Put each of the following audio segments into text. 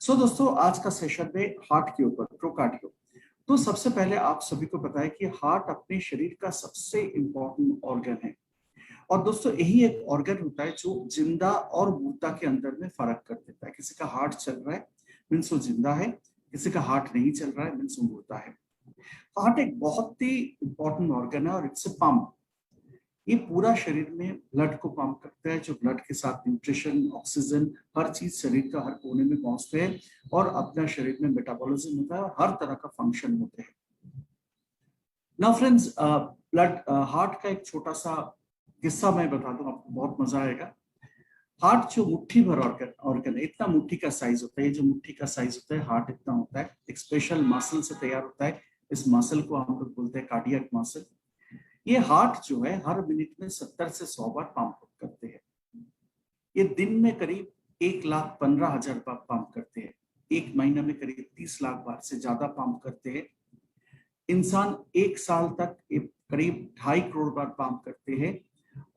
दोस्तों आज का सेशन में हार्ट के ऊपर प्रोकार्डियो। तो सबसे पहले आप सभी को पता है कि हार्ट अपने शरीर का सबसे इंपॉर्टेंट ऑर्गन है। और दोस्तों यही एक ऑर्गन होता है जो जिंदा और मुर्दा के अंदर में फर्क कर देता है। किसी का हार्ट चल रहा है मीन्स वो जिंदा है, किसी का हार्ट नहीं चल रहा है मीन्स वो मुर्दा है। हार्ट एक बहुत ही इंपॉर्टेंट ऑर्गन है और इट्स ए पंप। ये पूरा शरीर में ब्लड को पंप करता है, जो ब्लड के साथ न्यूट्रिशन, ऑक्सीजन, हर चीज शरीर का हर कोने में पहुंचते हैं और अपना शरीर में मेटाबॉलिज्म होता है और हर तरह का फंक्शन होते हैं। नाउ फ्रेंड्स, ब्लड हार्ट का एक छोटा सा किस्सा मैं बता दूं, आपको बहुत मजा आएगा। हार्ट जो मुट्ठी भर ऑर्गन है, इतना मुट्ठी का साइज होता है। ये जो मुट्ठी का साइज होता है हार्ट इतना होता है, एक स्पेशल मसल से तैयार होता है। इस मसल को हम लोग बोलते हैं कार्डियक मसल। ये हार्ट जो है हर मिनट में 70 से 100 बार पंप करते हैं। ये दिन में करीब 1,15,000 बार पंप करते हैं। एक महीना में करीब 30 लाख बार से ज्यादा पंप करते हैं। इंसान एक साल तक करीब 2.5 करोड़ बार पंप करते हैं।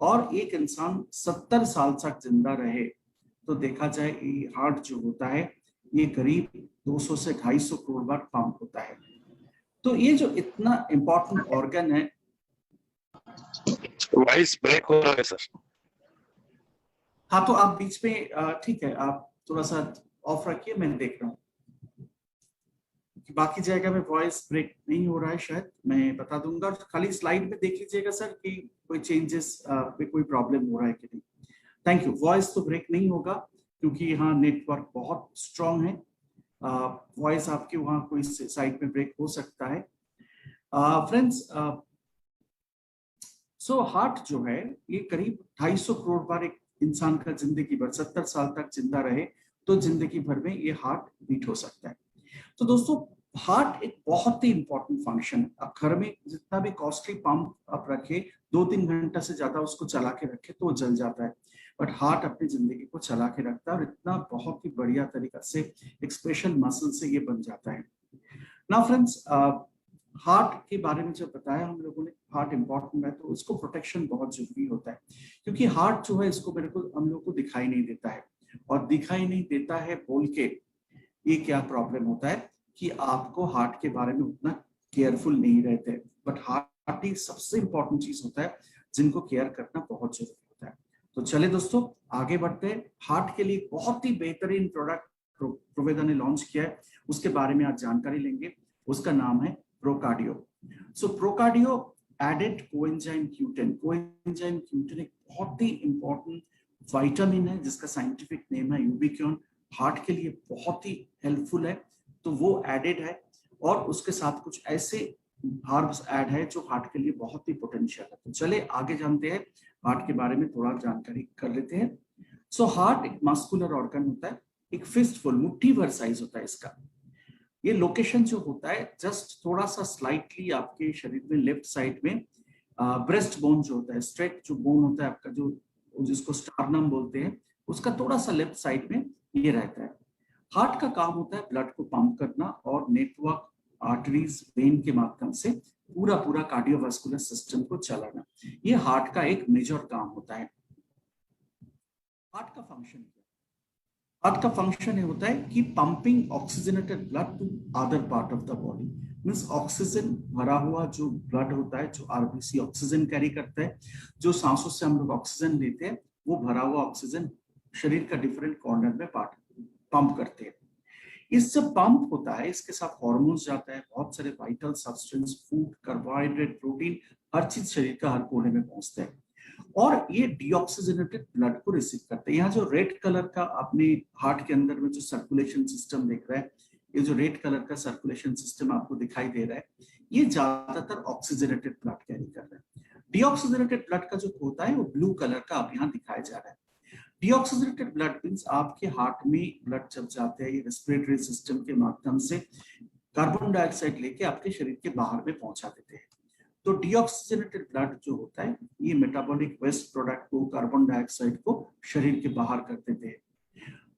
और एक इंसान 70 साल तक जिंदा रहे तो देखा जाए ये हार्ट जो होता है ये करीब 200 से 250 करोड़ बार पंप होता है। तो ये जो इतना इंपॉर्टेंट ऑर्गन है। वॉइस ब्रेक हो रहा है सर। हाँ तो आप बीच में ठीक है, आप थोड़ा सा ऑफ रखिए, मैं देख रहा हूँ कि बाकी जगह में वॉइस ब्रेक नहीं हो रहा है। शायद मैं बता दूंगा, खाली स्लाइड में देख लीजिएगा सर कि कोई चेंजेस पे कोई प्रॉब्लम हो रहा है कि नहीं। Thank you. वॉइस तो ब्रेक नहीं होगा क्योंकि यहाँ नेटवर्क बहुत स्ट्रांग है। वॉइस आपके वहाँ कोई साइड में ब्रेक हो सकता है। फ्रेंड्स, सो हार्ट जो है ये करीब 250 करोड़ बार एक इंसान का जिंदगी भर 70 साल तक जिंदा रहे तो जिंदगी भर में ये हार्ट बीट हो सकता है। तो दोस्तों हार्ट एक बहुत ही इंपॉर्टेंट फंक्शन है। आप घर में जितना भी कॉस्टली पंप आप रखे, 2-3 घंटा से ज्यादा उसको चला के रखे तो वो जल जाता है, बट हार्ट अपनी जिंदगी को चला के रखता है और इतना बहुत ही बढ़िया तरीका से एक स्पेशल मसल से ये बन जाता है। नाउ फ्रेंड्स, हार्ट के बारे में जब बताया हम लोगों ने, हार्ट इंपॉर्टेंट है तो उसको प्रोटेक्शन बहुत जरूरी होता है। क्योंकि हार्ट जो है इसको हम लोग को दिखाई नहीं देता है, और दिखाई नहीं देता है बोल के ये क्या प्रॉब्लम होता है कि आपको हार्ट के बारे में उतना केयरफुल नहीं रहते। बट हार्ट ही सबसे इंपॉर्टेंट चीज होता है जिनको केयर करना बहुत जरूरी होता है। तो चले दोस्तों आगे बढ़ते हैं। हार्ट के लिए बहुत ही बेहतरीन प्रोडक्ट प्रोवेदा ने लॉन्च किया है, उसके बारे में आज जानकारी लेंगे। उसका नाम है Procardio. So Procardio added coenzyme Q ten. Coenzyme Q ten एक बहुत ही इंपॉर्टेंट विटामिन है जिसका साइंटिफिक नेम है यूबिक्विन। हार्ट के लिए बहुत ही हेल्पफुल है, तो वो एडेड है। और उसके साथ कुछ ऐसे हर्ब्स ऐड है जो हार्ट के लिए बहुत ही पोटेंशियल है। तो चले आगे जानते हैं, हार्ट के बारे में थोड़ा जानकारी कर लेते हैं। सो हार्ट एक मस्कुलर ऑर्गन होता है, एक फिस्टफुल मुट्ठी भर साइज होता है इसका। ये लोकेशन जो होता है जस्ट थोड़ा सा स्लाइटली आपके शरीर में लेफ्ट साइड में ब्रेस्ट बोन जो होता है, स्ट्रेट जो बोन होता है आपका, जो जिसको स्टार्नम बोलते हैं, उसका थोड़ा सा लेफ्ट साइड में ये रहता है। हार्ट का काम होता है ब्लड को पंप करना और नेटवर्क, आर्टरीज, वेन के माध्यम से पूरा कार्डियोवास्कुलर सिस्टम को चलाना। ये हार्ट का एक मेजर काम होता है। हार्ट का फंक्शन क्या है? हार्ट का फंक्शन ये होता है कि pumping oxygenated blood to other part of the body. Means oxygen भरा हुआ जो ब्लड होता है, जो आरबीसी ऑक्सीजन कैरी करता है, जो सांसों से हम लोग ऑक्सीजन लेते हैं, वो भरा हुआ ऑक्सीजन शरीर का डिफरेंट कॉर्नर में पंप करते हैं। इससे पंप होता है, इसके साथ हार्मोन्स जाता है, बहुत सारे vital substance, food, carbohydrate, protein, हर चीज शरीर का हर कोने में पहुंचते हैं और ये डीऑक्सीजनेटेड ब्लड को रिसीव करते हैं। यहाँ जो रेड कलर का आपने हार्ट के अंदर में जो सर्कुलेशन सिस्टम देख रहा है, ये जो रेड कलर का सर्कुलेशन सिस्टम आपको दिखाई दे रहा है, ये ज्यादातर ऑक्सीजनेटेड ब्लड कैरी कर रहा है। डीऑक्सीजनेटेड ब्लड का जो होता है वो ब्लू कलर का आप यहाँ दिखाया जा रहा है। डीऑक्सीजनेटेड ब्लड मींस आपके हार्ट में ब्लड जब जाते हैं ये रेस्पिरेटरी सिस्टम के माध्यम से कार्बन डाइऑक्साइड लेके आपके शरीर के बाहर में पहुंचा देते हैं। तो डीऑक्सीजनेटेड ब्लड जो होता है ये मेटाबॉलिक वेस्ट प्रोडक्ट को, कार्बन डाइऑक्साइड को शरीर के बाहर कर देते हैं।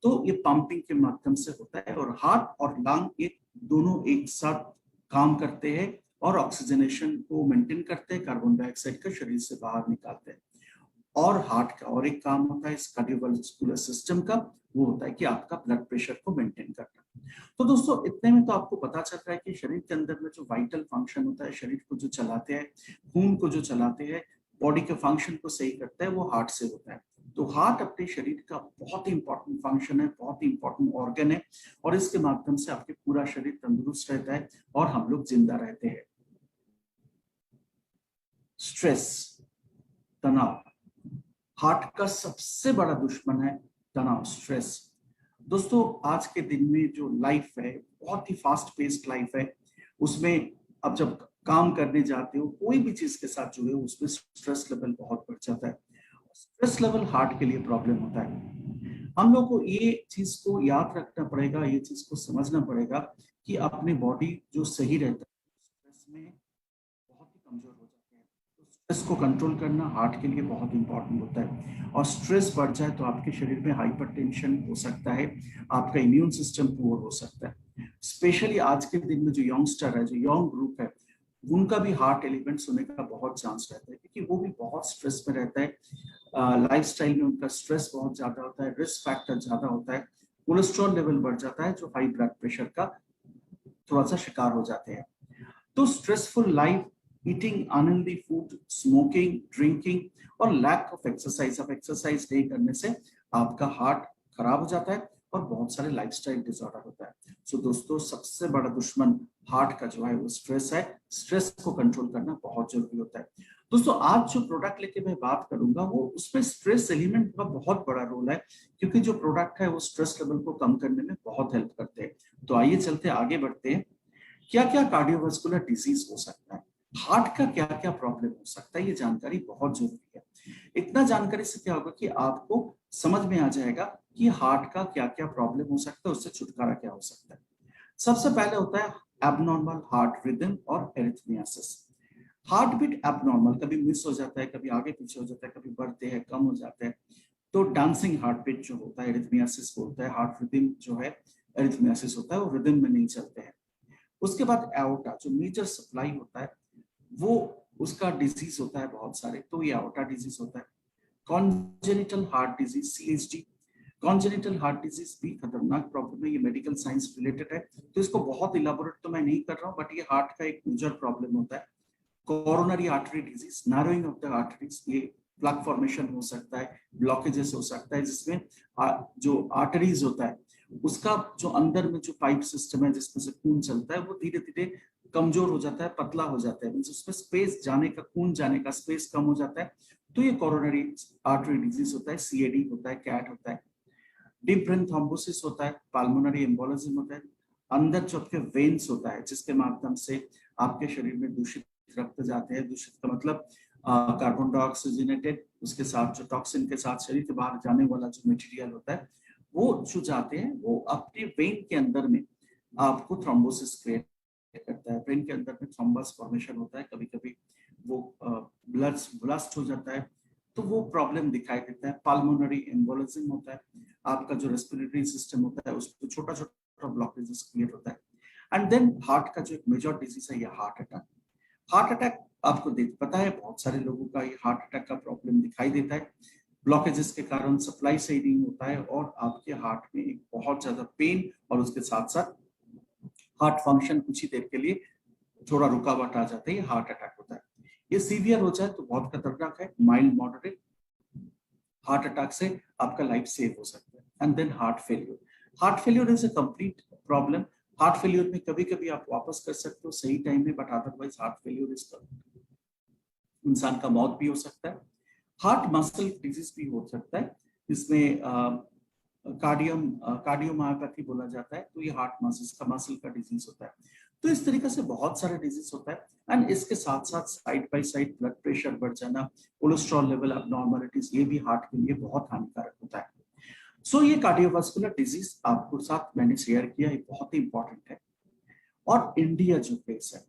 तो ये पंपिंग के माध्यम से होता है और हार्ट और लंग एक दोनों एक साथ काम करते हैं और ऑक्सीजनेशन को मेंटेन करते हैं, कार्बन डाइऑक्साइड का शरीर से बाहर निकालते हैं। और हार्ट का और एक काम होता है इस कार्डियोवास्कुलर सिस्टम का, वो होता है कि आपका ब्लड प्रेशर को मेंटेन करना। तो दोस्तों इतने में तो आपको पता चल रहा है कि शरीर के अंदर में जो वाइटल फंक्शन होता है, शरीर को जो चलाते हैं, खून को जो चलाते हैं, बॉडी के फंक्शन को सही करता है, वो हार्ट से होता है। तो हार्ट अपने शरीर का बहुत ही इंपॉर्टेंट फंक्शन है, बहुत ही इंपॉर्टेंट ऑर्गन है, और इसके माध्यम से आपके पूरा शरीर तंदुरुस्त रहता है और हम लोग जिंदा रहते हैं। स्ट्रेस, तनाव, हार्ट का सबसे बड़ा दुश्मन है तनाव, स्ट्रेस। दोस्तों आज के दिन में जो लाइफ है, बहुत ही फास्ट पेस्ड लाइफ है, उसमें अब जब काम करने जाते हो, कोई भी चीज के साथ जुड़े हो, उसमें स्ट्रेस लेवल बहुत बढ़ जाता है। स्ट्रेस लेवल हार्ट के लिए प्रॉब्लम होता है। हम लोग को ये चीज को याद रखना पड़ेगा, ये चीज को समझना पड़ेगा कि अपनी बॉडी जो सही रहता है स्ट्रेस में बहुत ही कमजोर हो जाते हैं। तो स्ट्रेस को कंट्रोल करना हार्ट के लिए बहुत इंपॉर्टेंट होता है। और स्ट्रेस बढ़ जाए तो आपके शरीर में हाइपरटेंशन हो सकता है, आपका इम्यून सिस्टम पुअर हो सकता है। स्पेशली आज के दिन में जो यंगस्टर है, जो यंग ग्रुप है, उनका भी हार्ट एलिमेंट्स होने का बहुत चांस रहता है, क्योंकि वो भी बहुत स्ट्रेस में रहता है। लाइफस्टाइल में उनका स्ट्रेस बहुत ज्यादा होता है, रिस्क फैक्टर ज्यादा होता है, कोलेस्ट्रॉल लेवल बढ़ जाता है, जो हाई ब्लड प्रेशर का थोड़ा सा शिकार हो जाते हैं। तो stressful life, eating unhealthy food, smoking, drinking और लैक ऑफ एक्सरसाइज, अब एक्सरसाइज नहीं करने से आपका हार्ट खराब हो जाता है और बहुत सारे लाइफस्टाइल डिसऑर्डर होता है। सो दोस्तों सबसे बड़ा दुश्मन हार्ट का जो है वो स्ट्रेस है। स्ट्रेस को कंट्रोल करना बहुत जरूरी होता है। दोस्तों आज जो प्रोडक्ट लेके मैं बात करूंगा वो उसमें स्ट्रेस एलिमेंट का बहुत बड़ा रोल है, क्योंकि जो प्रोडक्ट है वो स्ट्रेस लेवल को कम करने में बहुत हेल्प करते हैं। तो आइए चलते आगे बढ़ते हैं। क्या क्या कार्डियोवास्कुलर डिजीज हो सकता है, हार्ट का क्या क्या प्रॉब्लम हो सकता है, ये जानकारी बहुत जरूरी है। इतना जानकारी से क्या होगा कि आपको समझ में आ जाएगा कि हार्ट का क्या क्या प्रॉब्लम हो सकता है, उससे छुटकारा क्या हो सकता है। सबसे पहले होता है एबनॉर्मल हार्ट रिदम और एरिथमियासिस। हार्ट बीट एबनॉर्मल, कभी मिस हो जाता है, कभी आगे पीछे हो जाता है, कभी बढ़ते हैं, कम हो जाते हैं, तो डांसिंग हार्ट बीट जो होता है एरिथमियासिस बोलता है। हार्ट रिदम जो है एरिथमियासिस होता है, वो रिदम में नहीं चलते हैं। उसके बाद एओर्टा जो मेजर सप्लाई होता है, वो उसका डिजीज होता है बहुत सारे, तो ये एओर्टा डिजीज होता है। Congenital heart disease CHD, congenital heart disease भी खतरनाक प्रॉब्लम है, ये मेडिकल साइंस रिलेटेड है, तो इसको बहुत इलाबोरेट तो मैं नहीं कर रहा हूँ, बट ये हार्ट का एक मेजर प्रॉब्लम होता है। Coronary artery disease, narrowing of the arteries, ये प्लग फॉर्मेशन हो सकता है, ब्लॉकेजेस हो सकता है, जिसमें जो आर्टरीज होता है उसका जो अंदर में जो पाइप सिस्टम है जिसमें से खून चलता है, वो धीरे धीरे कमजोर हो जाता है, पतला हो जाता है, मींस उसमें स्पेस जाने का, खून जाने का स्पेस कम हो जाता है, तो ये कोरोनरी आर्टरी डिजीज होता है। सीएडी होता है, कैट होता है। डीप ब्रेन थ्रोम्बोसिस होता है, पाल्मोनरी एम्बोलिज्म होता है, अंदर जो आपके वेन्स होता है जिसके माध्यम से आपके शरीर में दूषित रक्त जाते हैं, दूषित का मतलब कार्बन डाइऑक्सीजनेटेड, उसके साथ जो टॉक्सिन के साथ शरीर के बाहर जाने वाला जो मटेरियल होता है, वो जो जाते हैं वो अपने वेन के अंदर में आपको थ्रोम्बोसिस क्रिएट करता है। ब्रेन के अंदर में थ्रोम्बस फॉर्मेशन होता है, कभी कभी वो ब्लड ब्लास्ट हो जाता है, तो वो प्रॉब्लम दिखाई देता है। पाल्मोनरी एम्बोलिज्म होता है, आपका जो रेस्पिरेटरी सिस्टम होता है उसको छोटा छोटा ब्लॉकेजेस क्रिएट होता है। एंड देन हार्ट का जो एक मेजर डिजीज है ये हार्ट अटैक। हार्ट अटैक आपको देख पता है, बहुत सारे लोगों का ये हार्ट अटैक का प्रॉब्लम दिखाई देता है। ब्लॉकेजेस के कारण सप्लाई सही नहीं होता है और आपके हार्ट में एक बहुत ज्यादा पेन, और उसके साथ साथ हार्ट फंक्शन कुछ ही देर के लिए थोड़ा रुकावट आ जाता है, ये हार्ट अटैक होता है। ये सीवियर हो जाए तो बहुत खतरनाक है, माइल्ड मॉडरेट हार्ट अटैक से आपका लाइफ सेव हो सकता है। And then heart failure, heart failure is a complete problem. Heart failure में कभी कभी आप वापस कर सकते हो सही टाइम में, but otherwise heart failure is इंसान का मौत भी हो सकता है। हार्ट मसल डिजीज भी हो सकता है, इसमें कार्डियोमायोपैथी बोला जाता है, तो ये हार्ट मसल का डिजीज होता है। तो इस तरीके से बहुत सारे डिजीज होता है। एंड इसके साथ साथ side by side blood pressure बढ़ जाना, कोलेस्ट्रॉल लेवल अबनॉर्मलिटीज, ये भी हार्ट के लिए बहुत हानिकारक होता है। सो ये कार्डियोवास्कुलर डिजीज आपको साथ मैंने शेयर किया, ये बहुत ही इंपॉर्टेंट है। और इंडिया जो प्लेस है,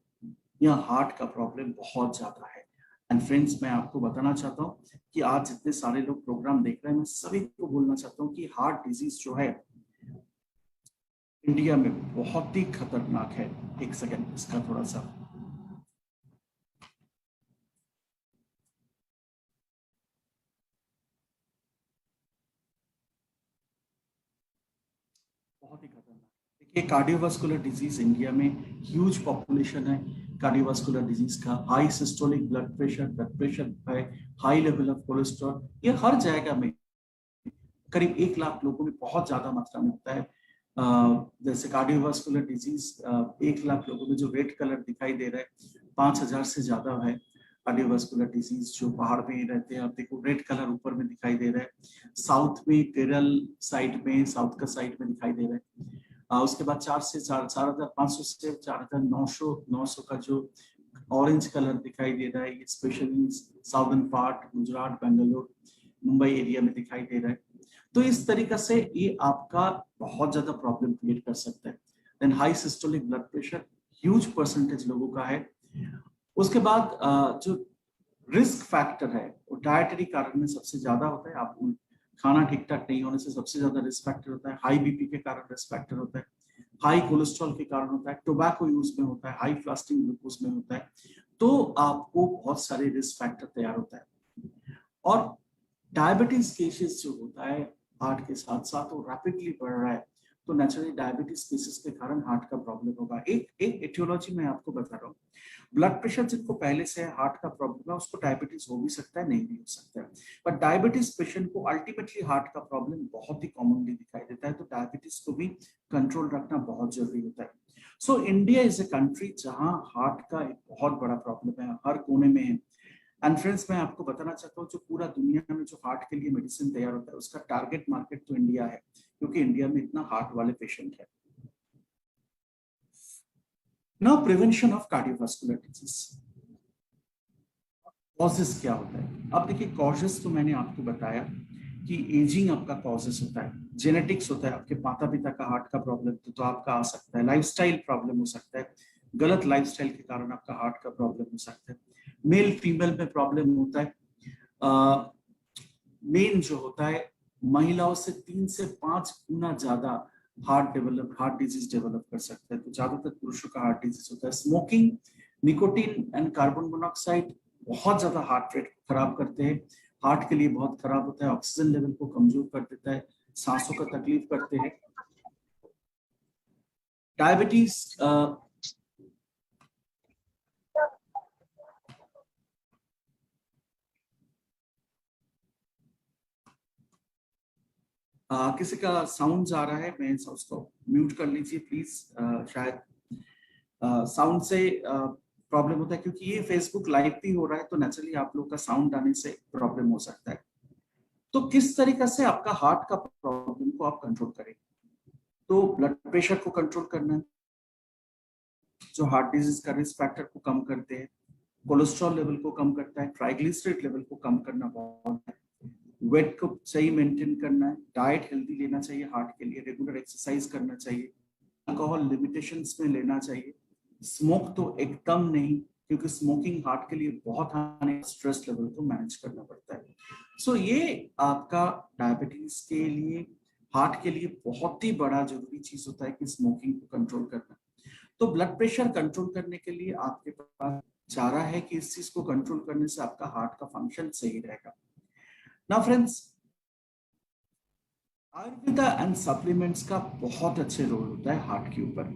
यहाँ हार्ट का प्रॉब्लम बहुत ज्यादा है। एंड फ्रेंड्स मैं आपको बताना चाहता हूँ कि आज जितने सारे लोग प्रोग्राम देख रहे हैं, मैं सभी को बोलना चाहता हूँ कि हार्ट डिजीज जो है इंडिया में बहुत ही खतरनाक है। एक सेकंड, इसका थोड़ा सा बहुत ही खतरनाक। देखिए कार्डियोवास्कुलर डिजीज इंडिया में ह्यूज पॉपुलेशन है कार्डियोवास्कुलर डिजीज का, हाई सिस्टोलिक ब्लड प्रेशर है, हाई लेवल ऑफ कोलेस्ट्रॉल, ये हर जगह में करीब 1 लाख लोगों में बहुत ज्यादा मात्रा में होता है। जैसे कार्डियोवास्कुलर डिजीज 1 लाख लोगों में जो रेड कलर दिखाई दे रहा है 5,000 से ज्यादा है कार्डियोवास्कुलर डिजीज जो पहाड़ में ही रहते हैं। आप देखो रेड कलर ऊपर में दिखाई दे रहा है, साउथ में केरल साइड में, साउथ का साइड में दिखाई दे रहा है। उसके बाद 4,500 से 4,900 का जो ऑरेंज कलर दिखाई दे रहा है, specially southern part, Gujarat, Bangalore, Mumbai area में दिखाई दे रहा है। तो इस तरीके से ये आपका बहुत ज्यादा प्रॉब्लम क्रिएट कर सकता है। Then high systolic blood pressure huge percentage लोगों का है। उसके बाद जो रिस्क फैक्टर है वो डायटरी कारण में सबसे ज्यादा होता है। आप खाना ठीक ठाक नहीं होने से सबसे ज्यादा रिस्क फैक्टर होता है, हाई बीपी के कारण रिस्क फैक्टर होता है, हाई कोलेस्ट्रॉल के कारण होता है, टोबैको यूज में होता है, हाई फास्टिंग ग्लूकोज में होता है। तो आपको बहुत सारे रिस्क फैक्टर तैयार होता है। और डायबिटीज केसेस जो होता है हार्ट के साथ साथ वो रैपिडली बढ़ रहा है, तो नेचुरली डायबिटीज केसेस के कारण हार्ट का प्रॉब्लम होगा। एक एटियोलॉजी मैं आपको बता रहा हूँ, ब्लड प्रेशर जिनको पहले से हार्ट का प्रॉब्लम है उसको डायबिटीज हो भी सकता है, नहीं भी हो सकता है, बट डायबिटीज पेशेंट को अल्टीमेटली हार्ट का प्रॉब्लम बहुत ही कॉमनली दिखाई देता है। तो डायबिटीज को भी कंट्रोल रखना बहुत जरूरी होता है। So India is a country जहां हार्ट का एक बहुत बड़ा प्रॉब्लम है, हर कोने में है। एंड फ्रेंड्स मैं आपको बताना चाहता हूँ जो पूरा दुनिया में जो हार्ट के लिए मेडिसिन तैयार होता है उसका टारगेट मार्केट तो इंडिया है, क्योंकि इंडिया में इतना हार्ट वाले पेशेंट है। Now prevention of cardiovascular disease, causes क्या होता है। अब देखिए कॉजेस तो मैंने आपको बताया कि एजिंग आपका कॉजेस होता है, जेनेटिक्स होता है, आपके माता पिता का हार्ट का प्रॉब्लम तो आपका आ सकता है, लाइफस्टाइल प्रॉब्लम हो सकता है, गलत लाइफस्टाइल के कारण आपका हार्ट का प्रॉब्लम हो सकता है, मेल फीमेल में प्रॉब्लम होता है। मेन जो होता है महिलाओं से 3 से 5 गुना ज्यादा हार्ट डिजीज डेवलप कर सकता है, तो ज्यादातर पुरुषों का हार्ट डिजीज होता है। Smoking, nicotine and carbon monoxide बहुत ज्यादा हार्ट रेट खराब करते हैं, हार्ट के लिए बहुत खराब होता है, ऑक्सीजन लेवल को कमजोर कर देता है, सांसों का तकलीफ करते हैं। डायबिटीज किसी का साउंड आ रहा है, मैं उसको म्यूट कर लीजिए प्लीज। शायद साउंड से प्रॉब्लम होता है, क्योंकि ये फेसबुक लाइव भी हो रहा है तो नेचुरली आप लोग का साउंड आने से प्रॉब्लम हो सकता है। तो किस तरीके से आपका हार्ट का प्रॉब्लम को आप कंट्रोल करें, तो ब्लड प्रेशर को कंट्रोल करना है जो हार्ट डिजीज का रिस्क फैक्टर को कम करते हैं, कोलेस्ट्रॉल लेवल को कम करता है, ट्राइग्लिसराइड लेवल को कम करना बहुत है, वेट को सही मेंटेन करना है, डाइट हेल्दी लेना चाहिए हार्ट के लिए, रेगुलर एक्सरसाइज करना चाहिए, अल्कोहल लिमिटेशंस में लेना चाहिए, स्मोक तो एकदम नहीं, क्योंकि स्मोकिंग हार्ट के लिए बहुत हानि, स्ट्रेस लेवल को मैनेज करना पड़ता है। सो ये आपका डायबिटीज के लिए, हार्ट के लिए बहुत ही बड़ा जरूरी चीज होता है कि स्मोकिंग को कंट्रोल करना। तो ब्लड प्रेशर कंट्रोल करने के लिए आपके पास चारा है कि इस चीज को कंट्रोल करने से आपका हार्ट का फंक्शन सही रहेगा। Now friends, Ayurveda and supplements का बहुत अच्छे रोल होता है हार्ट के ऊपर,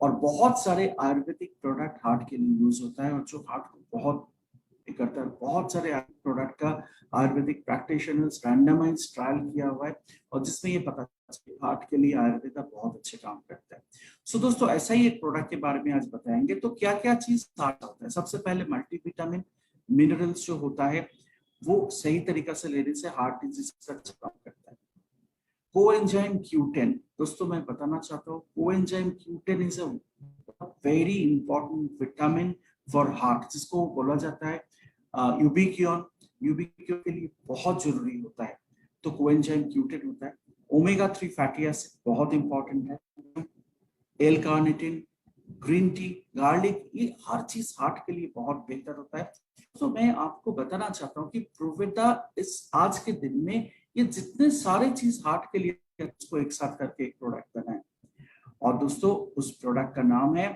और बहुत सारे आयुर्वेदिक प्रोडक्ट हार्ट के लिए यूज होता है, और जो हार्ट को बहुत करता है। बहुत सारे प्रोडक्ट का आयुर्वेदिक प्रैक्टिशनर्स रैंडमाइज ट्रायल किया हुआ है, और जिसमें ये पता हार्ट के लिए आयुर्वेदा बहुत अच्छे काम करता है। सो दोस्तों ऐसा ही एक प्रोडक्ट के बारे में आज बताएंगे। तो क्या क्या चीज हार्ट होता है, सबसे पहले मल्टीविटामिन मिनरल्स जो होता है वो सही तरीका से लेने से हार्ट डिजीज का अच्छा काम करता है। कोएंजाइम Q10, दोस्तों मैं बताना चाहता हूँ coenzyme Q10 is a very important vitamin for heart, जिसको बोला जाता है यूबिक्विन। यूबिक्विन के लिए बहुत जरूरी होता है, तो कोएंजाइम Q10 होता है। ओमेगा 3 फैटी एसिड बहुत इंपॉर्टेंट है, L carnitine, green tea, garlic, ये हर चीज हार्ट के लिए बहुत बेहतर होता है। तो मैं आपको बताना चाहता हूँ कि प्रोविटा इस आज के दिन में ये जितने सारे चीज हार्ट के लिए उसको एक साथ करके एक प्रोडक्ट बनाए, और दोस्तों उस प्रोडक्ट का नाम है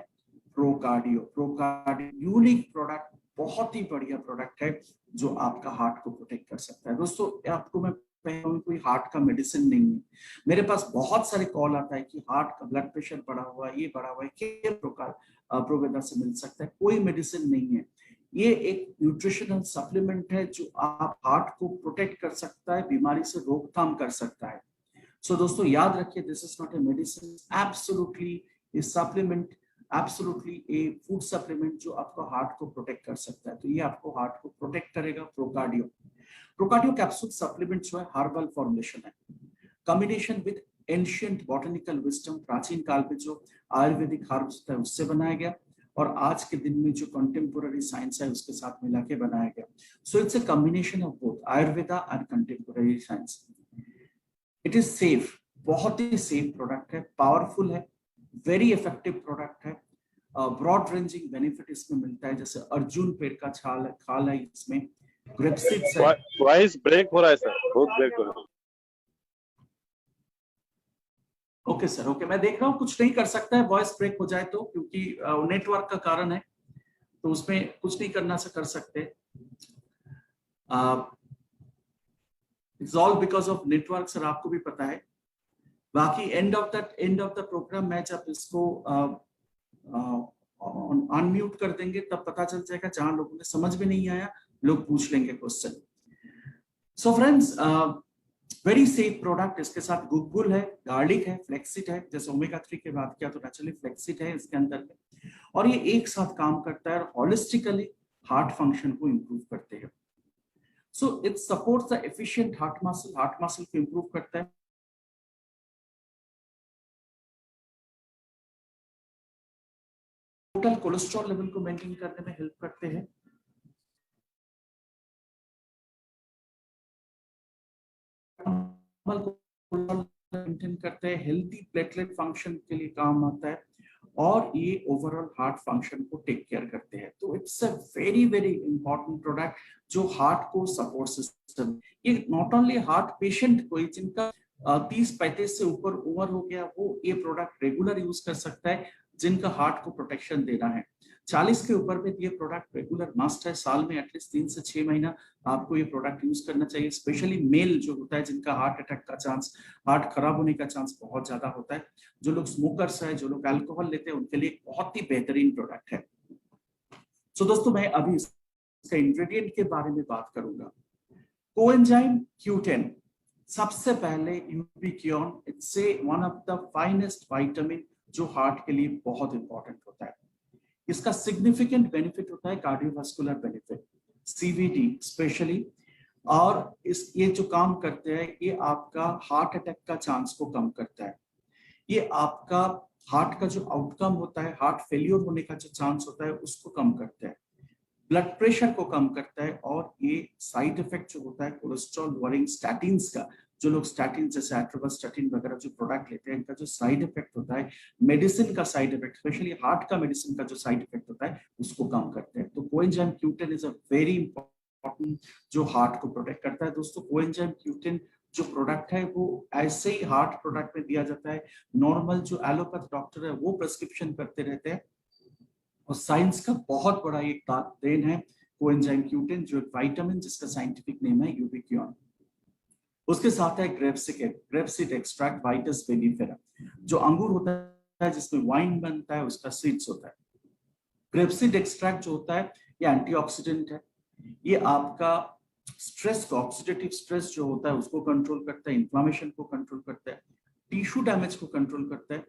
प्रोकार्डियो। प्रोकार्डियो यूनिक प्रोडक्ट, बहुत ही बढ़िया प्रोडक्ट है जो आपका हार्ट को प्रोटेक्ट कर सकता है। दोस्तों आपको मैं कोई हार्ट का मेडिसिन नहीं है। मेरे पास बहुत सारे कॉल आता है कि हार्ट का ब्लड प्रेशर बढ़ा हुआ है, ये बढ़ा हुआ है, क्या प्रकार प्रोवेदा से मिल सकता है? कोई मेडिसिन नहीं है, ये एक न्यूट्रिशनल सप्लीमेंट है जो आप हार्ट को प्रोटेक्ट कर सकता है, बीमारी से रोकथाम कर सकता है। सो दोस्तों याद रखिए, this is not a medicine, absolutely A supplement, absolutely A food supplement जो आपको हार्ट को प्रोटेक्ट कर सकता है। तो ये आपको हार्ट को प्रोटेक्ट करेगा। प्रोकार्डियो, प्रोकार्डियो कैप्सूल सप्लीमेंट जो है हर्बल फॉर्मुलेशन है, combination with ancient botanical wisdom, प्राचीन काल में जो आयुर्वेदिक हर्ब्स था उससे बनाया गया, और आज के दिन में जो कंटेम्पोररी साइंस है उसके साथ मिला के बनाया गया। So it's a combination of both Ayurveda and contemporary science. It is safe, बहुत ही सेफ प्रोडक्ट है, पावरफुल है, वेरी इफेक्टिव प्रोडक्ट है, ब्रॉड रेंजिंग बेनिफिट इसमें मिलता है, जैसे अर्जुन पेड़ का खाल है इसमें, ग्रेप्सिड्स है। वॉइस ब्रेक हो रहा है सर, बहुत ब्रेक हो रहा है। ओके सर, ओके, मैं देख रहा हूँ, कुछ नहीं कर सकता है वॉइस ब्रेक हो जाए तो, क्योंकि नेटवर्क का कारण है, तो उसमें कुछ नहीं करना से कर सकते। It's all because of network sir, आपको भी पता है। बाकी एंड ऑफ द प्रोग्राम मैं जब इसको अनम्यूट कर देंगे तब पता चल जाएगा, जहां लोगों ने समझ में नहीं आया लोग पूछ लेंगे question. So friends, very safe product, इसके साथ गुगुल है, गार्लिक है, फ्लेक्सिड है, जैसे ओमेगा 3 की बात किया तो नेचुरली फ्लेक्सिड है इसके अंदर में, और ये एक साथ काम करता है और होलिस्टिकली हार्ट फंक्शन को इंप्रूव करते हैं। So it supports the efficient heart muscle को इंप्रूव करता है, टोटल कोलेस्ट्रॉल लेवल को मेंटेन करने में हेल्प करते हैं, मेंटेन करते हैं, हेल्थी प्लेटलेट फंक्शन के लिए काम आता है, और ये ओवरऑल हार्ट फंक्शन को टेक केयर करते हैं। तो it's a very very important product जो हार्ट को सपोर्ट सिस्टम, ये नॉट ओनली हार्ट पेशेंट कोई जिनका 30-35 से ऊपर उम्र हो गया वो ये प्रोडक्ट रेगुलर यूज कर सकता है, जिनका हार्ट को प्रोटेक्शन देना है। 40 के ऊपर में ये प्रोडक्ट रेगुलर मस्ट है, साल में एटलीस्ट 3 से 6 महीना आपको ये प्रोडक्ट यूज करना चाहिए। स्पेशली मेल जो होता है, जिनका हार्ट अटैक का चांस, हार्ट खराब होने का चांस बहुत ज्यादा होता है, जो लोग स्मोकर्स है, जो लोग अल्कोहल लेते हैं, उनके लिए बहुत ही बेहतरीन प्रोडक्ट है। सो दोस्तों, मैं अभी इसका इंग्रेडिएंट के बारे में बात करूंगा। कोएंजाइम Q10, सबसे पहले ubiquinone, it's one of the finest vitamin जो हार्ट के लिए बहुत इंपॉर्टेंट होता है। इसका सिग्निफिकेंट बेनिफिट होता है कार्डियोवास्कुलर बेनिफिट, CVD स्पेशली, और ये जो काम करते हैं ये आपका हार्ट अटैक का चांस को कम करता है, ये आपका हार्ट का जो आउटकम होता है, हार्ट फेलियर होने का जो चांस होता है उसको कम करता है, ब्लड प्रेशर को कम करता है, और ये साइड इफेक्ट जो होता है कोलेस्ट्रॉल लॉवरिंग स्टैटिन्स का, जो लोग स्टैटिन जैसे एट्रोवास्टैटिन वगैरह जो प्रोडक्ट लेते हैं, इनका जो साइड इफेक्ट होता है, मेडिसिन का साइड इफेक्ट, स्पेशली हार्ट का मेडिसिन का जो साइड इफेक्ट होता है उसको कम करते हैं। तो coenzyme Q10 is a very important जो हार्ट को प्रोटेक्ट करता है। दोस्तों, कोएंजाइम Q10 जो प्रोडक्ट है वो ऐसे ही हार्ट प्रोडक्ट में दिया जाता है, नॉर्मल जो एलोपैथ डॉक्टर है वो प्रिस्क्रिप्शन करते रहते हैं, और साइंस का बहुत बड़ा एक देन है कोएंजाइम Q10, जो एक विटामिन जिसका साइंटिफिक नेम है यूबिक्विन। उसके साथ है ग्रेपसीड एक्सट्रैक्ट, वाइटस बेलीफेरा, जो अंगूर होता है जिसमें वाइन बनता है उसका सीड्स होता है। ग्रेपसीड एक्सट्रैक्ट जो होता है ये एंटीऑक्सीडेंट है, ये आपका स्ट्रेस को, ऑक्सीडेटिव स्ट्रेस जो होता है उसको कंट्रोल करता है, इन्फ्लेमेशन को कंट्रोल करता है, टिश्यू डैमेज को कंट्रोल करता है,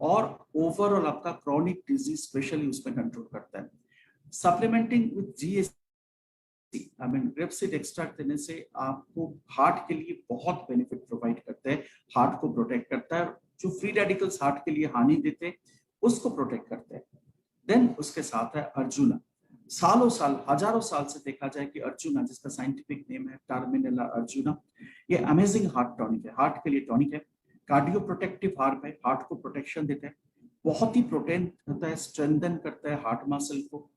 और ओवरऑल आपका क्रॉनिक डिजीज स्पेशली उसमें कंट्रोल करता है। Supplementing with GST, I mean grapeseed extract देने से आपको हार्ट के लिए बहुत बेनिफिट प्रोवाइड करते हैं, हार्ट को प्रोटेक्ट करता है, जो फ्री रेडिकल्स हार्ट के लिए हानि देते हैं उसको प्रोटेक्ट करते हैं। देन उसके साथ है अर्जुना, सालों साल, हजारों साल से देखा जाए कि अर्जुना, जिसका साइंटिफिक नेम है टर्मिनेला अर्जुना, ये अमेजिंग हार्ट टॉनिक है, हार्ट के लिए टॉनिक है, कार्डियो प्रोटेक्टिव हार्ट है, हार्ट को प्रोटेक्शन देता है, बहुत ही प्रोटेक्ट होता है, स्ट्रेंथन करता है हार्ट मसल को,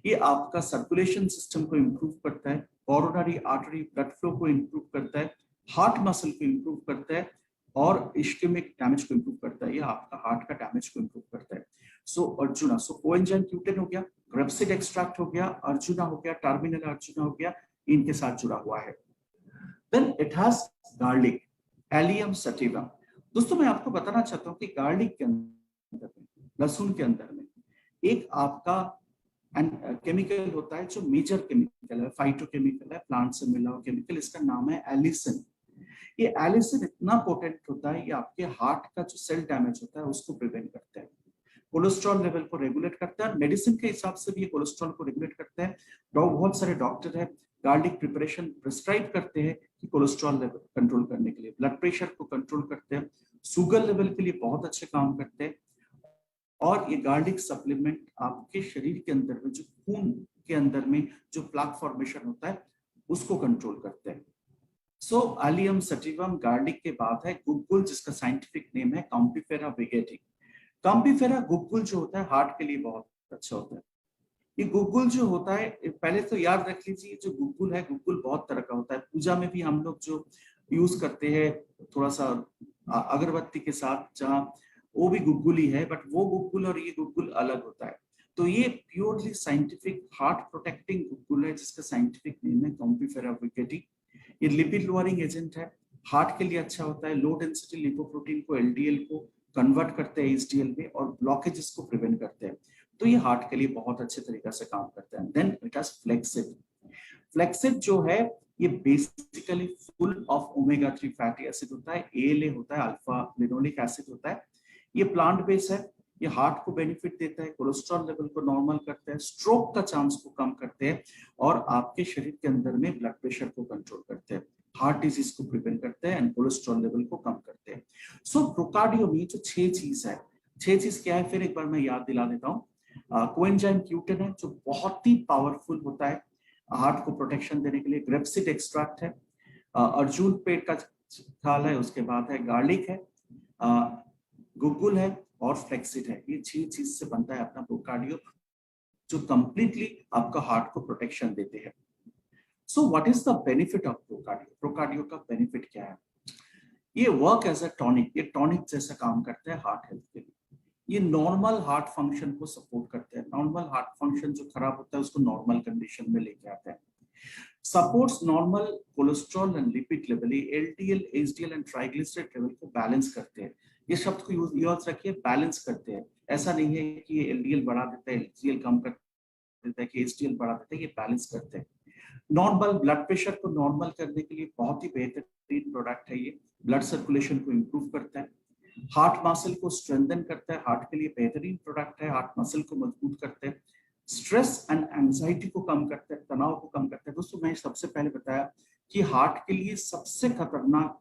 ये आपका सर्कुलेशन सिस्टम को इंप्रूव करता है, कोरोनरी आर्टरी ब्लड फ्लो को इंप्रूव करता है, हार्ट मसल को इंप्रूव करता है, और इस्केमिक डैमेज को इंप्रूव करता है, ये आपका हार्ट का डैमेज को इंप्रूव करता है। सो अर्जुना, सो कोएंजाइम Q10 हो गया, ग्रेपसीड एक्सट्रैक्ट हो गया, अर्जुना हो गया, टर्मिनल अर्जुना हो गया, इनके साथ जुड़ा हुआ है। Then it has garlic, allium sativum. दोस्तों मैं आपको बताना चाहता हूँ कि गार्लिक के अंदर में, लहसुन के अंदर में एक आपका केमिकल होता है जो मेजर केमिकल है, फाइटोकेमिकल है, प्लांट से मिला हुआ केमिकल, इसका नाम है एलिसिन। ये एलिसिन इतना पोटेंट होता है, ये आपके हार्ट का जो सेल डैमेज होता है उसको प्रिवेंट करता है, कोलेस्ट्रॉल लेवल को रेगुलेट करता है, मेडिसिन के हिसाब से भी ये कोलेस्ट्रॉल को रेगुलेट करता है। बहुत सारे डॉक्टर है गार्लिक प्रिपरेशन प्रिस्क्राइब करते हैं कि कोलेस्ट्रॉल लेवल कंट्रोल करने के लिए, ब्लड प्रेशर को कंट्रोल करते हैं, शुगर लेवल के लिए बहुत अच्छे काम करते हैं। और ये गार्लिक सप्लीमेंट आपके शरीर के अंदर में जो खून के अंदर में जो प्लाक फॉर्मेशन होता है उसको कंट्रोल करते हैं। सो एलियम सटिवम गार्लिक के बाद है गुग्गुल, जिसका साइंटिफिक नेम है कॉम्पीफेरा विगेटी। कॉम्पीफेरा गुग्गुल जो होता है हार्ट के लिए बहुत अच्छा होता है। ये गुग्गुल जो होता है, पहले तो याद रख लीजिए, जो गुग्गुल है, गुग्गुल बहुत तरह का होता है। पूजा में भी हम लोग जो यूज करते हैं थोड़ा सा अगरबत्ती के साथ, जहाँ वो भी गुग्गुल ही है, बट वो गुग्गुल और ये गुग्गुल अलग होता है। तो ये purely scientific heart protecting guggul है, जिसका साइंटिफिक नेम है कॉम्पीफेरा विगेटी। ये लिपिड लोअरिंग एजेंट है, हार्ट के लिए अच्छा होता है, लो डेंसिटी लिपोप्रोटीन को एलडीएल को कन्वर्ट करते हैं एचडीएल में, और ब्लॉकेजेस को प्रिवेंट करते हैं। तो ये हार्ट के लिए बहुत अच्छे तरीके से काम करता है। Then it has flaxseed. Flaxseed जो है ये basically full of omega 3 fatty acid होता है, एएलए होता है, अल्फा लिनोलिक एसिड होता है। ये प्लांट बेस है, ये हार्ट को बेनिफिट देता है, कोलेस्ट्रॉल लेवल को नॉर्मल करता है, स्ट्रोक का चांस को कम करते हैं, और आपके शरीर के अंदर में ब्लड प्रेशर को कंट्रोल करते हैं, हार्ट डिजीज को प्रिवेंट करते हैं, एंड कोलेस्ट्रॉल लेवल को कम करते हैं। सो प्रोकार्डियो में जो 6 चीज है, 6 चीज क्या है, फिर एक बार मैं याद दिला देता हूँ। कोएंजाइम Q10 है जो बहुत ही पावरफुल होता है हार्ट को प्रोटेक्शन देने के लिए। ग्रेप्सिड एक्सट्रैक्ट है, अर्जुन पेड़ का छाल है, उसके बाद है गार्लिक है, गुग्गुल है, और फ्लेक्सिड है। ये 6 चीज से बनता है अपना प्रोकार्डियो, जो कंप्लीटली आपका हार्ट को प्रोटेक्शन देते हैं। So what is the benefit of Procardio? Procardio का बेनिफिट क्या है? ये वर्क एज अ टॉनिक, ये टॉनिक जैसा काम करता है हार्ट हेल्थ के लिए। ये नॉर्मल हार्ट फंक्शन को सपोर्ट करते हैं, नॉर्मल हार्ट फंक्शन जो खराब होता है उसको नॉर्मल कंडीशन में लेके आता है। Supports normal cholesterol and lipid level, LDL, HDL and triglyceride level को बैलेंस करते हैं। ये शब्द को याद रखिए, बैलेंस करते हैं। ऐसा नहीं है कि ये एलडीएल बढ़ा देता है, एचडीएल कम कर देता है, कि एचडीएल बढ़ा देता है, ये बैलेंस करते हैं। नॉर्मल ब्लड प्रेशर को नॉर्मल करने के लिए बहुत ही बेहतरीन प्रोडक्ट है ये। ब्लड सर्कुलेशन को इंप्रूव करता है, हार्ट मसल को स्ट्रेंथन करता है, हार्ट के लिए बेहतरीन प्रोडक्ट है, हार्ट मसल को मजबूत करते हैं, स्ट्रेस एंड एंजाइटी को कम करता है, तनाव को कम करता है। दोस्तों मैं सबसे पहले बताया कि हार्ट के लिए सबसे खतरनाक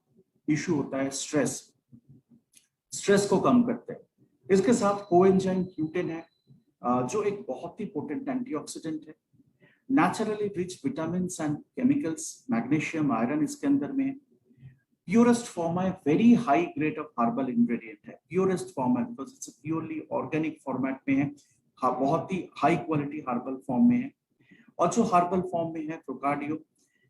इशू होता है स्ट्रेस, स्ट्रेस को कम करते हैं। इसके साथ कोएंजाइम Q10 है, जो एक बहुत ही पोटेंट एंटीऑक्सीडेंट है, naturally rich vitamin and chemicals, magnesium, iron इसके अंदर में है। प्योरेस्ट फॉर्म है, very high grade of herbal ingredient है, प्योरेस्ट फॉर्म है, because it's purely organic format में है, बहुत ही हाई क्वालिटी हर्बल फॉर्म में है। और जो हर्बल फॉर्म में है प्रोकार्डियो,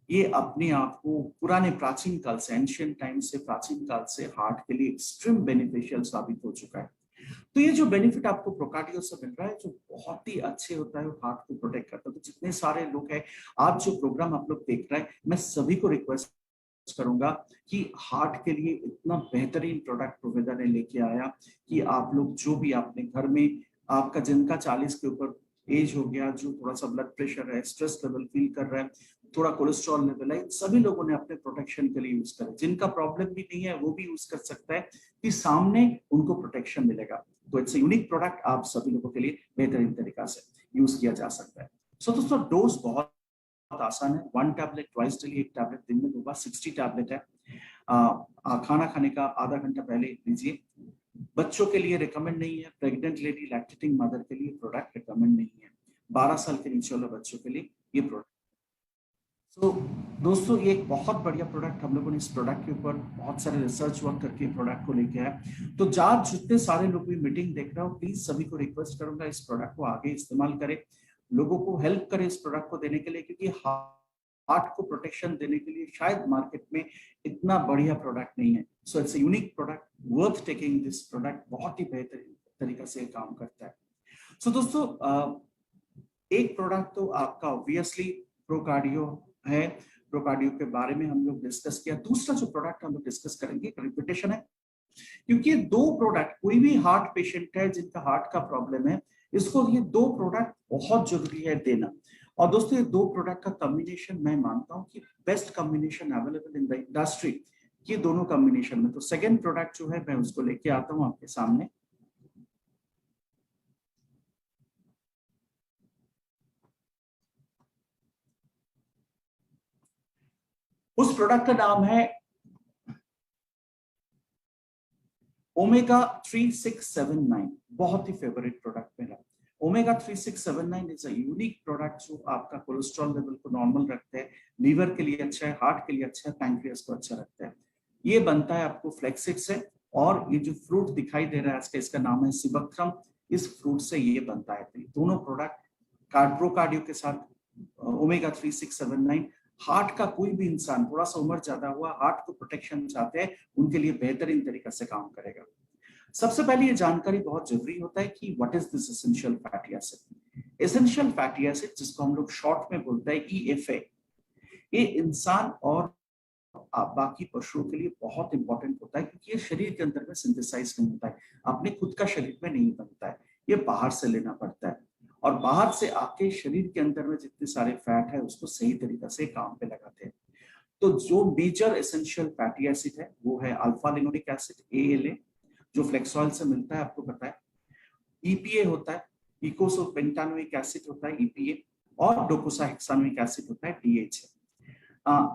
ये अपने आप को पुराने प्राचीन काल से, एंशियंट टाइम से, प्राचीन काल से हार्ट के लिए एक्सट्रीम बेनिफिशियल साबित हो चुका है। तो ये जो बेनिफिट आपको प्रोकार्डियो से मिल रहा है, जो बहुत ही अच्छे होता है, हार्ट को प्रोटेक्ट करता है। तो जितने सारे लोग हैं, आज जो प्रोग्राम आप लोग देख रहे हैं, मैं सभी को रिक्वेस्ट करूंगा कि हार्ट के लिए इतना बेहतरीन प्रोडक्ट प्रोवाइडर ने लेके आया कि आप लोग जो भी आपने घर में, आपका जिनका 40 के ऊपर एज हो गया, जो थोड़ा सा ब्लड प्रेशर है, स्ट्रेस लेवल फील कर रहा है, थोड़ा कोलेस्ट्रॉल लेवल है, सभी लोगों ने अपने प्रोटेक्शन के लिए यूज करा। जिनका प्रॉब्लम भी नहीं है वो भी यूज कर सकता है, कि सामने उनको प्रोटेक्शन मिलेगा। तो इट्स यूनिक प्रोडक्ट, आप सभी लोगों के लिए बेहतरीन तरीका से यूज किया जा सकता है। सो दोस्तों डोज बहुत आसान है, 1 टैबलेट ट्वाइस डेली, 1 टैबलेट दिन में 2 बार, 60 टैबलेट है। खाना खाने का आधा घंटा पहले लीजिए। बच्चों के लिए रिकमेंड नहीं है, प्रेग्नेंट लेडी, लैक्टेटिंग मदर के लिए प्रोडक्ट रिकमेंड नहीं है, 12 साल के नीचे वाले बच्चों के लिए ये प्रोडक्ट। तो दोस्तों ये एक बहुत बढ़िया प्रोडक्ट, हम लोगों ने इस प्रोडक्ट के ऊपर बहुत सारे रिसर्च वर्क करके प्रोडक्ट को लेके आए। तो जहाँ जितने सारे लोग भी मीटिंग देख रहे हो, प्लीज सभी को रिक्वेस्ट करूंगा इस प्रोडक्ट को आगे इस्तेमाल करें, लोगों को हेल्प करें इस प्रोडक्ट को देने के लिए, क्योंकि हार्ट को प्रोटेक्शन देने के लिए शायद मार्केट में इतना बढ़िया प्रोडक्ट नहीं है। So it's a unique product, worth taking this product, बहुत ही बेहतरीन तरीका से काम करता है। सो दोस्तों एक प्रोडक्ट तो आपका ऑब्वियसली प्रोकार्डियो है। प्रोकार्डियो के बारे में हम लोग डिस्कस किया। दूसरा जो प्रोडक्ट हम लोग डिस्कस करेंगे रिपीटेशन है, क्योंकि ये दो प्रोडक्ट, कोई भी हार्ट पेशेंट है जिनका हार्ट का प्रॉब्लम है, इसको ये दो प्रोडक्ट बहुत जरूरी है देना। और दोस्तों ये दो प्रोडक्ट का कॉम्बिनेशन मैं मानता हूं कि best combination available in the industry, ये दोनों कॉम्बिनेशन में। तो सेकेंड प्रोडक्ट जो है मैं उसको लेके आता हूं आपके सामने। उस प्रोडक्ट का नाम है ओमेगा 3679, बहुत ही फेवरेट प्रोडक्ट मेरा। Omega 3679 is a unique product जो आपका कोलेस्ट्रॉल लेवल को नॉर्मल रखता है, लीवर के लिए अच्छा है, हार्ट के लिए अच्छा है, पैंक्रियास को अच्छा रखता है। ये बनता है आपको फ्लेक्सिड से, और ये जो फ्रूट दिखाई दे रहा है इसका, इसका नाम है सिबकथ्रम, इस फ्रूट से ये बनता है। तो दोनों प्रोडक्ट प्रोकार्डियो के साथ ओमेगा 3679, हार्ट का कोई भी इंसान थोड़ा सा उम्र ज्यादा हुआ, हार्ट को प्रोटेक्शन चाहते हैं, उनके लिए बेहतरीन तरीका से काम करेगा। सबसे पहले ये जानकारी बहुत जरूरी होता है कि what is this essential fatty acid. Essential fatty acid, जिसको हम लोग शॉर्ट में बोलते हैं EFA, ये इंसान और बाकी पशुओं के लिए बहुत इंपॉर्टेंट होता है, क्योंकि ये शरीर के अंदर में सिंथेसाइज नहीं होता है, अपने खुद का शरीर में नहीं बनता है, ये बाहर से लेना पड़ता है। और बाहर से आके शरीर के अंदर में जितने सारे फैट है उसको सही तरीका से काम पे लगाते हैं। तो जो मेजर एसेंशियल फैटी एसिड है वो है अल्फा लिनोलिक एसिड ALA, जो फ्लेक्स ऑयल से मिलता है, आपको पता है। EPA होता है, इकोसोपेंटानोइक एसिड होता है EPA, और डोकोसाहेक्सानोइक एसिड होता है DHA।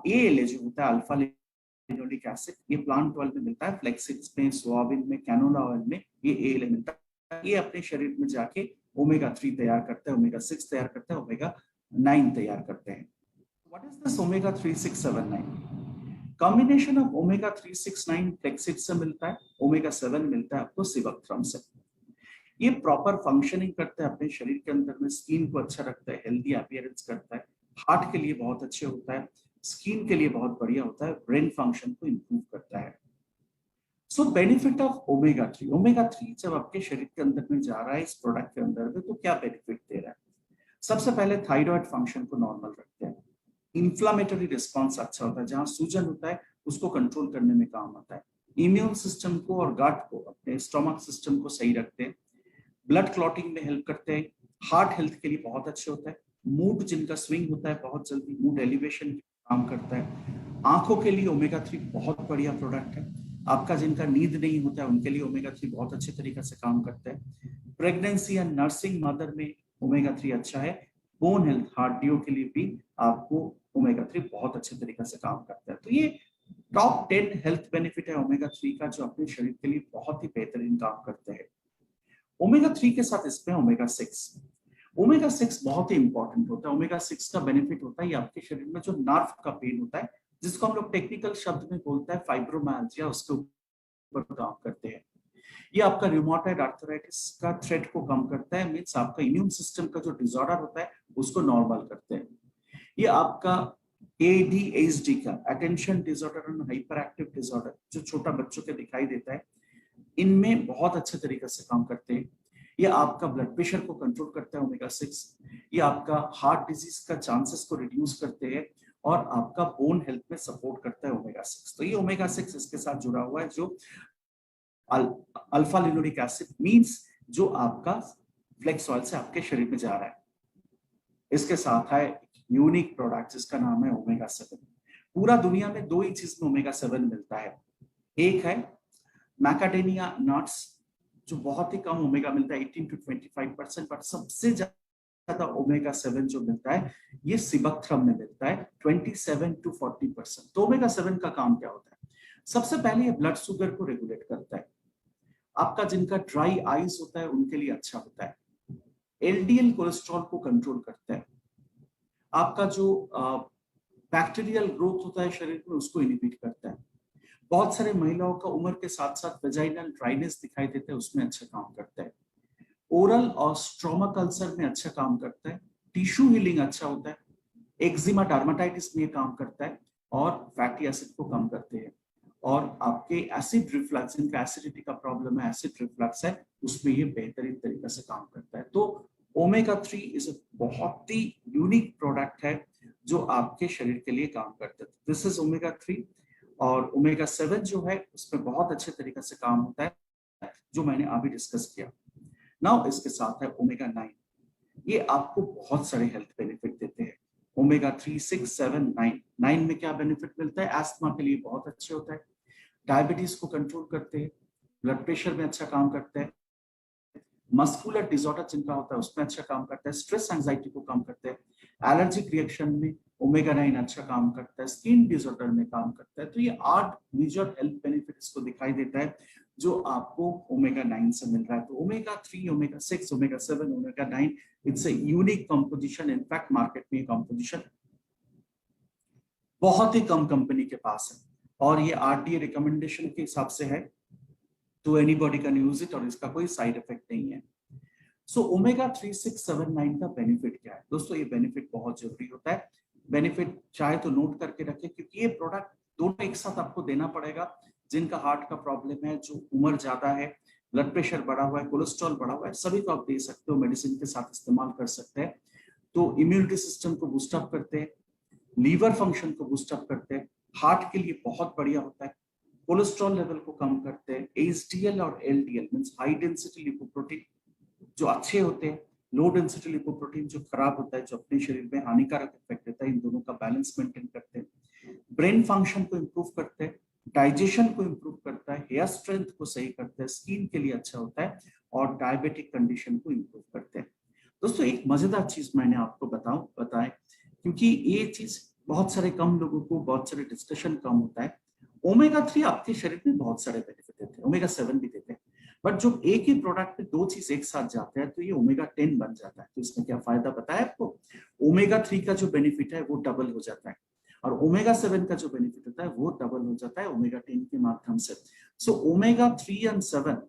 ALA जो होता है अल्फा लिनोलिक एसिड, ये प्लांट ऑयल में मिलता है, फ्लेक्सीड्स में, सोयाबीन में, कैनोला ऑयल में ये ALA मिलता है। ये अपने शरीर में जाके ओमेगा 3 तैयार करता है, ओमेगा 6 तैयार करता है, ओमेगा 9 तैयार करते हैं। What is this omega 3679? Combination of omega 369 फ्लेक्सिड से मिलता है, ओमेगा 7 मिलता है आपको सिबकथ्रम से। ये प्रॉपर फंक्शनिंग करता है अपने शरीर के अंदर में, स्किन को अच्छा रखता है, हेल्दी अपीयरेंस करता है, हार्ट के लिए बहुत अच्छे होता है, स्किन के लिए बहुत बढ़िया होता है, ब्रेन फंक्शन को इंप्रूव करता है। सो बेनिफिट ऑफ ओमेगा 3, ओमेगा 3 जब आपके शरीर के अंदर में जा रहा है इस प्रोडक्ट के अंदर में, तो क्या बेनिफिट दे रहा है? सबसे पहले थायराइड फंक्शन को नॉर्मल रखते हैं, इंफ्लामेटरी रिस्पॉन्स अच्छा होता है, जहां सूजन होता है उसको कंट्रोल करने में काम आता है, इम्यून सिस्टम को और गट को, अपने स्टोमक सिस्टम को सही रखते हैं, ब्लड क्लॉटिंग में हेल्प करते हैं, हार्ट हेल्थ के लिए बहुत अच्छे होता है, मूड जिनका स्विंग होता है बहुत जल्दी, मूड एलिवेशन काम करता है, आंखों के लिए ओमेगा 3 बहुत बढ़िया प्रोडक्ट है, आपका जिनका नींद नहीं होता है उनके लिए ओमेगा 3 बहुत अच्छे तरीके से काम करता है, प्रेगनेंसी एंड नर्सिंग मदर में ओमेगा 3 अच्छा है, बोन हेल्थ, हड्डियों के लिए भी आपको ओमेगा 3 बहुत अच्छे तरीके से काम करता है। तो ये टॉप 10 हेल्थ बेनिफिट है ओमेगा 3 का, जो अपने शरीर के लिए बहुत ही बेहतरीन काम करते हैं। ओमेगा 3 के साथ इसमें ओमेगा 6, ओमेगा 6 बहुत ही इंपॉर्टेंट होता है। ओमेगा 6 का बेनिफिट होता है आपके शरीर में जो नर्व का पेन होता है, जिसको हम लोग टेक्निकल शब्द में बोलते हैं फाइब्रोमाइल्जिया, उसके ऊपर काम करते हैं। ये आपका रूमेटॉइड आर्थराइटिस का थ्रेट को कम करता है, मींस आपका इम्यून सिस्टम का जो डिसऑर्डर होता है उसको नॉर्मल करते हैं। ये आपका ADHD का, attention disorder and hyper active disorder, जो छोटा बच्चों के दिखाई देता है, इनमें बहुत अच्छे तरीके से काम करते हैं। ये आपका ब्लड प्रेशर को कंट्रोल करता है ओमेगा 6, ये आपका हार्ट डिजीज का चांसेस को रिड्यूस करते हैं, और आपका बोन हेल्थ में सपोर्ट करता है ओमेगा 6। तो ये ओमेगा 6 इसके साथ जुड़ा हुआ है, जो अल्फा लिनोलिक एसिड मींस जो आपका फ्लेक्स ऑयल से आपके शरीर में जा रहा है। इसके साथ है यूनिक प्रोडक्ट जिसका नाम है ओमेगा 7। पूरा दुनिया में दो ही चीज में ओमेगा 7 मिलता है, एक है मैकाडेमिया नट्स, जो बहुत ही कम ओमेगा मिलता है 18 to 25%, बट सबसे ज्यादा ओमेगा 7 जो मिलता है ये सिबकथ्रम में मिलता है 27 to 40%। तो ओमेगा 7 का काम क्या होता है? सबसे पहले ये ब्लड शुगर को रेगुलेट करता है, आपका जिनका ड्राई आईज होता है उनके लिए अच्छा होता है, LDL कोलेस्ट्रॉल को कंट्रोल करता है, आपका जो बैक्टीरियल ग्रोथ होता है शरीर में उसको इनिबिट करता है, बहुत सारे महिलाओं का उम्र के साथ साथ वेजाइनल ड्राइनेस दिखाई देता है, उसमें अच्छा काम करता है, ओरल और स्ट्रोमक अल्सर में अच्छा काम करता है, टिश्यू हीलिंग अच्छा होता है, एक्जिमा डर्माटाइटिस में काम करता है, और फैटी एसिड को कम करते हैं, और आपके एसिड रिफ्लक्स, जिनका एसिडिटी का प्रॉब्लम है, एसिड रिफ्लक्स है, उसमें ये बेहतरीन तरीके से काम करता है। तो ओमेगा 3 इज बहुत ही यूनिक प्रोडक्ट है, जो आपके शरीर के लिए काम करते हैं। This is omega 3। और ओमेगा 7 जो है उसमें बहुत अच्छे तरीके से काम होता है, जो मैंने अभी डिस्कस किया। नाउ इसके साथ है ओमेगा 9। ये आपको बहुत सारे हेल्थ बेनिफिट देते हैं। ओमेगा 3, 6, 7, 9। 9 में क्या बेनिफिट मिलता है? एस्थमा के लिए बहुत अच्छे होता है, डायबिटीज को कंट्रोल करते हैं, ब्लड प्रेशर में अच्छा काम करता है, मस्कुलर डिसऑर्डर जिनका होता है उसमें अच्छा काम करता है, स्ट्रेस एंजाइटी को कम करते हैं, एलर्जिक रिएक्शन में ओमेगा 9 अच्छा काम करता है, स्किन डिसऑर्डर में काम करता है। तो ये 8 मेजर हेल्थ बेनिफिट इसको दिखाई देता है जो आपको ओमेगा 9 से मिल रहा है। तो omega 3, omega 6, omega 7, omega 9, it's a unique composition. In fact market में कंपोजिशन बहुत ही कम कंपनी के पास है और ये आरडीए रिकमेंडेशन के हिसाब से है, तो एनीबॉडी कैन यूज इट और इसका कोई साइड इफेक्ट नहीं है। सो ओमेगा 3, 6, 7, 9 का बेनिफिट क्या है दोस्तों? ये बेनिफिट बहुत जरूरी होता है। बेनिफिट चाहे तो नोट करके रखें, क्योंकि ये प्रोडक्ट दोनों एक साथ आपको देना पड़ेगा। जिनका हार्ट का प्रॉब्लम है, जो उम्र ज्यादा है, ब्लड प्रेशर बढ़ा हुआ है, कोलेस्ट्रॉल बढ़ा हुआ है, सभी को आप दे सकते हो, मेडिसिन के साथ इस्तेमाल कर सकते हैं। तो इम्यूनिटी सिस्टम को बूस्ट अप करते हैं, लीवर फंक्शन को बूस्ट अप करते हैं, हार्ट के लिए बहुत बढ़िया होता है, कोलेस्ट्रॉल लेवल को कम करते हैं, एचडीएल और LDL means high density lipoprotein जो अच्छे होते हैं, लो डेंसिटी लिपोप्रोटीन जो खराब होता है, जो अपने शरीर में हानिकारक इफेक्ट देता है, इन दोनों का बैलेंस मेंटेन करते हैं, ब्रेन फंक्शन को इंप्रूव करते हैं, डाइजेशन को इंप्रूव करता है, हेयर स्ट्रेंथ को सही करता है, स्किन के लिए अच्छा होता है और डायबिटिक कंडीशन को इंप्रूव करते हैं। दोस्तों एक मजेदार चीज मैंने आपको बताएं, क्योंकि ये चीज बहुत सारे कम लोगों को, बहुत सारे डिस्कशन कम होता है। ओमेगा 3 आपके शरीर में बहुत सारे बेनिफिट देते हैं, ओमेगा 7 भी देते हैं, बट जो एक ही प्रोडक्ट में दो चीज एक साथ जाते हैं तो ये ओमेगा 10 बन जाता है। तो इसमें क्या फायदा पता है आपको? ओमेगा 3 का जो बेनिफिट है वो डबल हो जाता है और ओमेगा 7 का जो बेनिफिट होता है वो डबल हो जाता है ओमेगा 10 के माध्यम से। So omega 3 and 7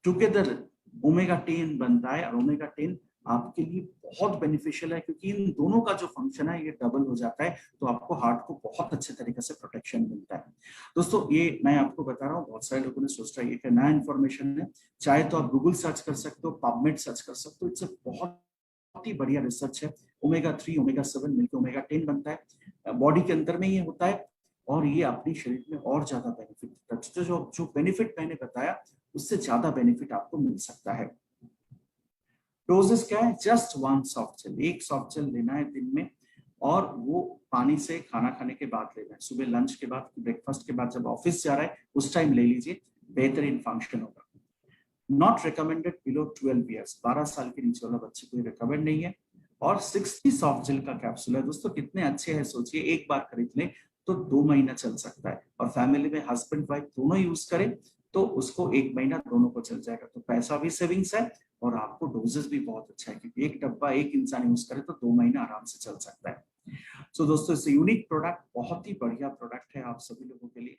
together omega 10 बनता है और ओमेगा 10 आपके लिए बहुत बेनिफिशियल है, क्योंकि इन दोनों का जो फंक्शन है ये डबल हो जाता है, तो आपको हार्ट को बहुत अच्छे तरीके से प्रोटेक्शन मिलता है। दोस्तों ये मैं आपको बता रहा हूँ, बहुत सारे लोगों ने सोच रहा है ये नया इन्फॉर्मेशन है, चाहे तो आप गूगल सर्च कर सकते हो, पबमेड सर्च कर सकते हो, इट्स बहुत ही बढ़िया रिसर्च है। ओमेगा 3, ओमेगा 7 मिलकर ओमेगा 10 बनता है, बॉडी के अंदर में ये होता है और ये अपने शरीर में और ज्यादा बेनिफिट देता है। जो बेनिफिट मैंने बताया उससे ज्यादा बेनिफिट आपको मिल सकता है। डोजेस क्या है? जस्ट 1 सॉफ्ट जेल, एक सॉफ्ट जेल लेना है दिन में और वो पानी से खाना खाने के बाद लेना है, सुबह लंच के बाद, ब्रेकफास्ट के बाद, जब ऑफिस जा रहा है उस टाइम ले लीजिए, बेहतरीन फंक्शन होगा। नॉट रिकमेंडेड बिलो 12 ईयर्स, 12 साल के नीचे वाला बच्चे को रिकमेंड नहीं है। और 60 सॉफ्ट जेल का कैप्सूल है दोस्तों, कितने अच्छे हैं सोचिए, एक बार खरीद ले तो 2 महीना चल सकता है और फैमिली में हस्बैंड वाइफ दोनों यूज करें तो उसको 1 महीना दोनों को चल जाएगा। तो पैसा भी सेविंग्स है और आपको डोजेस भी बहुत अच्छा है, क्योंकि एक डब्बा एक इंसान यूज करे तो 2 महीना आराम से चल सकता है। सो दोस्तों इस यूनिक प्रोडक्ट बहुत ही बढ़िया प्रोडक्ट है आप सभी लोगों के लिए।